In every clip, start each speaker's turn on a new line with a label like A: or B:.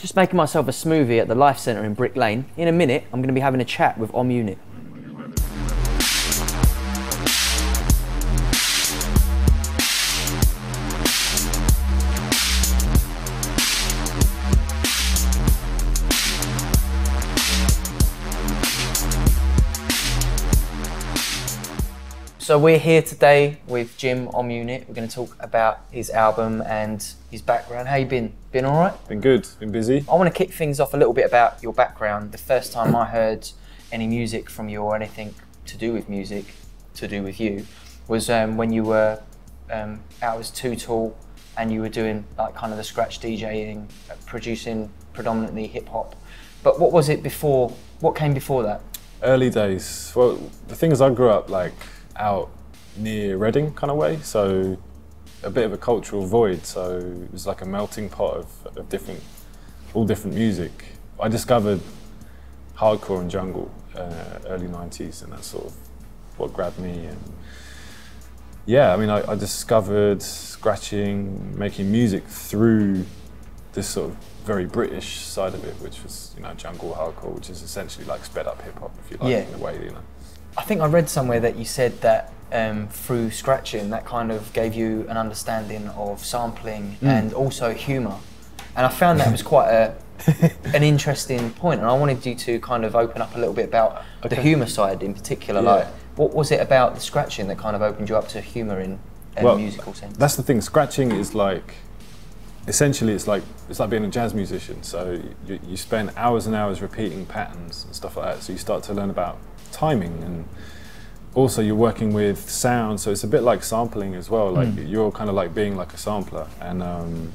A: Just making myself a smoothie at the Life Centre in Brick Lane. In a minute, I'm going to be having a chat with Om Unit. So we're here today with Jim Om Unit. We're going to talk about his album and his background. How you been? Been all right?
B: Been good, been busy.
A: I want to kick things off a little bit about your background. The first time I heard any music from you or anything to do with music, to do with you, was when you were out as Too Tall and you were doing like kind of the scratch DJing, producing predominantly hip hop. But what was it before, what came before that?
B: Early days. Well, the thing is I grew up like out near Reading kind of way, so a bit of a cultural void, so it was like a melting pot of different, all different music. I discovered hardcore and jungle early 90s, and that's sort of what grabbed me. And yeah, I mean, I discovered scratching, making music through this sort of very British side of it, which was, you know, jungle hardcore, which is essentially like sped up hip hop, if you like, in a way, you know.
A: I think I read somewhere that you said that through scratching, that kind of gave you an understanding of sampling and also humour. And I found that was quite an interesting point, and I wanted you to kind of open up a little bit about the humour side in particular. Like, what was it about the scratching that kind of opened you up to humour in a musical sense?
B: That's the thing. Scratching is like, essentially, it's like being a jazz musician. So you spend hours and hours repeating patterns and stuff like that. So you start to learn about timing, and also you're working with sound, so it's a bit like sampling as well. Like you're kind of like being like a sampler, and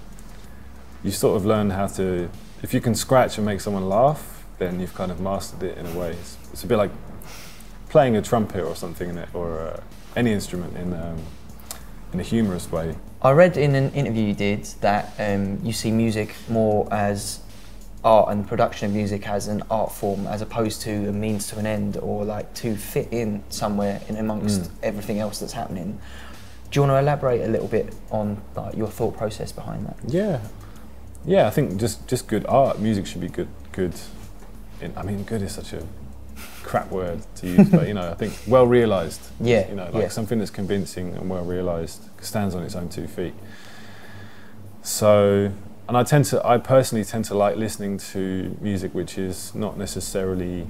B: you sort of learn how to, if you can scratch and make someone laugh, then you've kind of mastered it in a way. It's a bit like playing a trumpet or something in it, or any instrument in a humorous way.
A: I read in an interview you did that you see music more as art and production of music as an art form, as opposed to a means to an end, or like to fit in somewhere in amongst everything else that's happening. Do you want to elaborate a little bit on like your thought process behind that?
B: Yeah. I think just good art. Music should be good. I mean, good is such a crap word to use, but you know, I think well realised.
A: Yeah.
B: You know, like something that's convincing and well realised, stands on its own 2 feet. So. And I personally tend to like listening to music which is not necessarily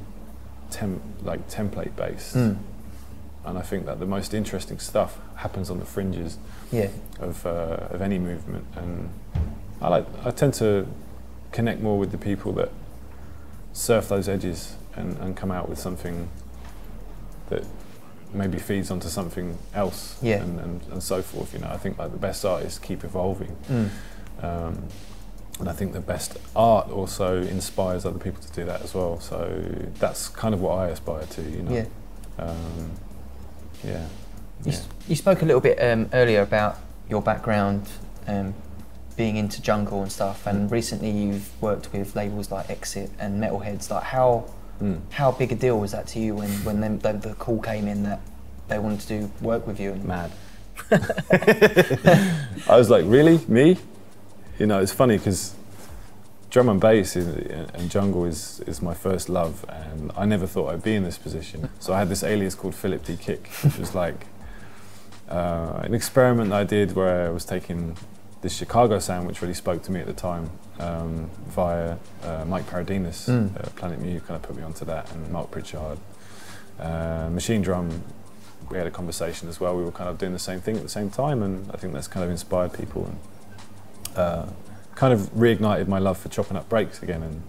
B: template based. And I think that the most interesting stuff happens on the fringes of any movement. And I tend to connect more with the people that surf those edges and come out with something that maybe feeds onto something else, and so forth. You know, I think like the best artists keep evolving. And I think the best art also inspires other people to do that as well. So that's kind of what I aspire to, you know.
A: You spoke a little bit earlier about your background being into jungle and stuff, and recently you've worked with labels like Exit and Metalheads. Like how big a deal was that to you when the call came in that they wanted to do work with you?
B: Mad. I was like, really? Me? You know, it's funny because drum and bass and jungle is my first love, and I never thought I'd be in this position. So I had this alias called Philip D. Kick, which was like an experiment I did where I was taking this Chicago sound, which really spoke to me at the time, via Mike Paradinas, Planet Mu kind of put me onto that, and Mark Pritchard. Machine drum, we had a conversation as well. We were kind of doing the same thing at the same time, and I think that's kind of inspired people. And, kind of reignited my love for chopping up breaks again, and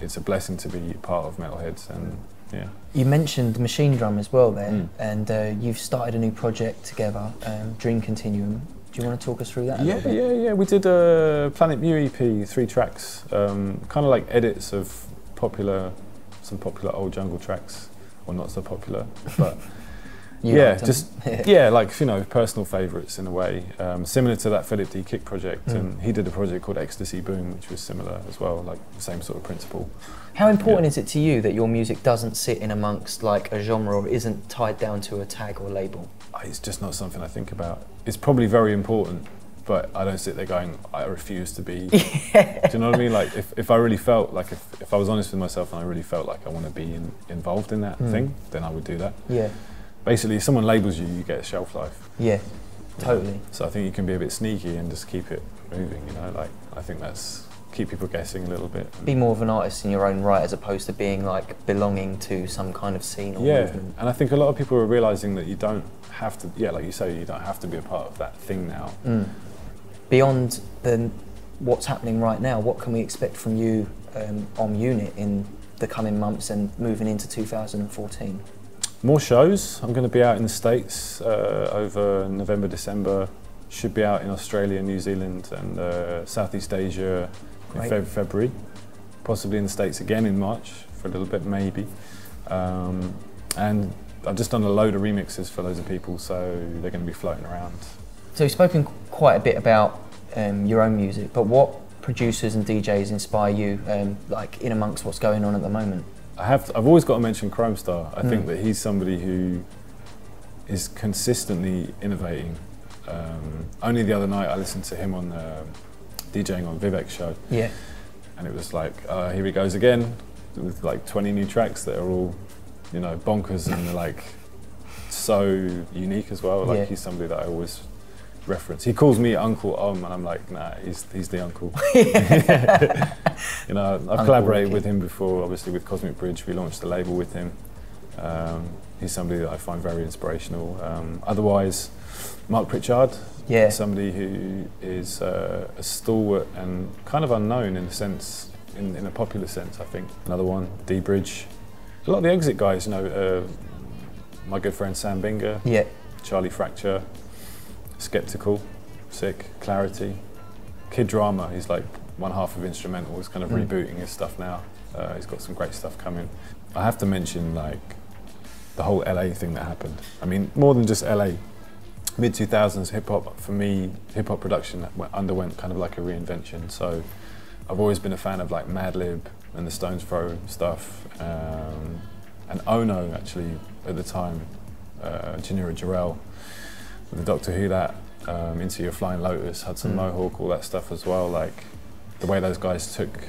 B: it's a blessing to be part of Metalheads. And yeah. You
A: mentioned machine drum as well there, and you've started a new project together, Dream Continuum. Do you want to talk us through that a little bit?
B: Yeah. We did a Planet Mu EP, 3 tracks, kind of like edits of some popular old jungle tracks, or not so popular, but like, you know, personal favourites in a way, similar to that Philip D. Kick project, and he did a project called Ecstasy Boom, which was similar as well, like the same sort of principle.
A: How important is it to you that your music doesn't sit in amongst like a genre, or isn't tied down to a tag or label?
B: It's just not something I think about. It's probably very important, but I don't sit there going, I refuse to be. Do you know what I mean? Like if I really felt like if I was honest with myself and I really felt like I want to be involved in that thing, then I would do that.
A: Yeah.
B: Basically, if someone labels you, you get a shelf life.
A: Yeah, totally.
B: Yeah. So I think you can be a bit sneaky and just keep it moving, you know, like I think keep people guessing a little bit.
A: Be more of an artist in your own right as opposed to being like belonging to some kind of scene or movement.
B: And I think a lot of people are realising that you don't have to, like you say, you don't have to be a part of that thing now.
A: Beyond what's happening right now, what can we expect from you on Unit in the coming months and moving into 2014?
B: More shows. I'm going to be out in the States over November, December. Should be out in Australia, New Zealand and Southeast Asia in February. Possibly in the States again in March for a little bit, maybe. And I've just done a load of remixes for loads of people, so they're going to be floating around. So
A: you've spoken quite a bit about your own music, but what producers and DJs inspire you, like in amongst what's going on at the moment?
B: I've always got to mention Chrome Star. I think that he's somebody who is consistently innovating. Only the other night I listened to him on DJing on Vivek's show.
A: Yeah.
B: And it was like, here he goes again with like 20 new tracks that are all, you know, bonkers and they're like so unique as well. Like he's somebody that I always reference. He calls me Uncle Om and I'm like, nah, he's the uncle. You know, I've collaborated with him before, obviously with Cosmic Bridge. We launched the label with him. He's somebody that I find very inspirational. Otherwise, Mark Pritchard, somebody who is a stalwart and kind of unknown in a sense, in a popular sense, I think. Another one, D Bridge. A lot of the Exit guys, you know, my good friend Sam Binger, Charlie Fracture, Skeptical, Sick, Clarity, Kid Drama. He's like one half of Instrumental. He's kind of rebooting his stuff now. He's got some great stuff coming. I have to mention like the whole LA thing that happened. I mean, more than just LA. Mid-2000s hip-hop, for me, hip-hop production underwent kind of like a reinvention. So I've always been a fan of like Madlib and the Stones Throw stuff. And Ono, actually, at the time, Janira Jarrell, with the Doctor Who that, Into Your Flying Lotus, Hudson Mohawk, all that stuff as well. Like the way those guys took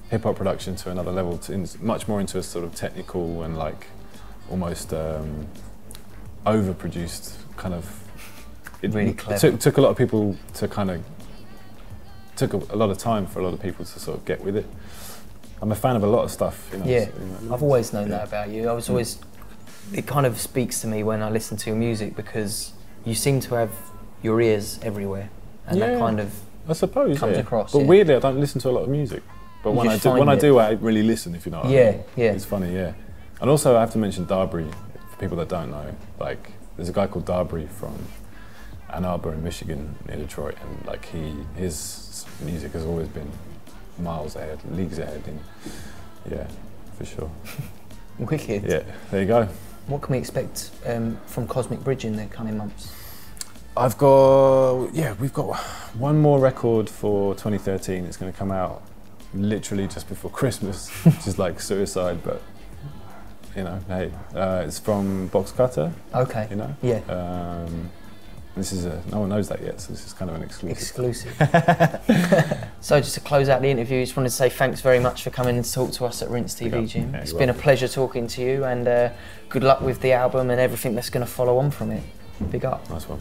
B: hip-hop production to another level, much more into a sort of technical and like almost overproduced kind of. It really took a lot of people to kind of, took a lot of time for a lot of people to sort of get with it. I'm a fan of a lot of stuff, you know.
A: Yeah,
B: so, you know,
A: I've always known that about you. I was always, it kind of speaks to me when I listen to your music because you seem to have your ears everywhere and that kind of
B: I suppose,
A: comes across.
B: But weirdly, I don't listen to a lot of music. But when I do, I really listen, if you know what I mean. It's funny, And also I have to mention Darbury, for people that don't know. Like, there's a guy called Darbury from Ann Arbor in Michigan, near Detroit, and like his music has always been miles ahead, leagues ahead, and for sure.
A: Wicked.
B: Yeah, there you go.
A: What can we expect from Cosmic Bridge in the coming months?
B: we've got one more record for 2013. It's going to come out literally just before Christmas, which is like suicide, but you know, hey, it's from Box Cutter.
A: Okay.
B: You know.
A: Yeah.
B: This is no one knows that yet, so this is kind of an exclusive.
A: So just to close out the interview, just wanted to say thanks very much for coming and talk to us at Rinse TV, Jim. Yeah, it's been a pleasure talking to you, and good luck with the album and everything that's going to follow on from it. Big up.
B: Nice one.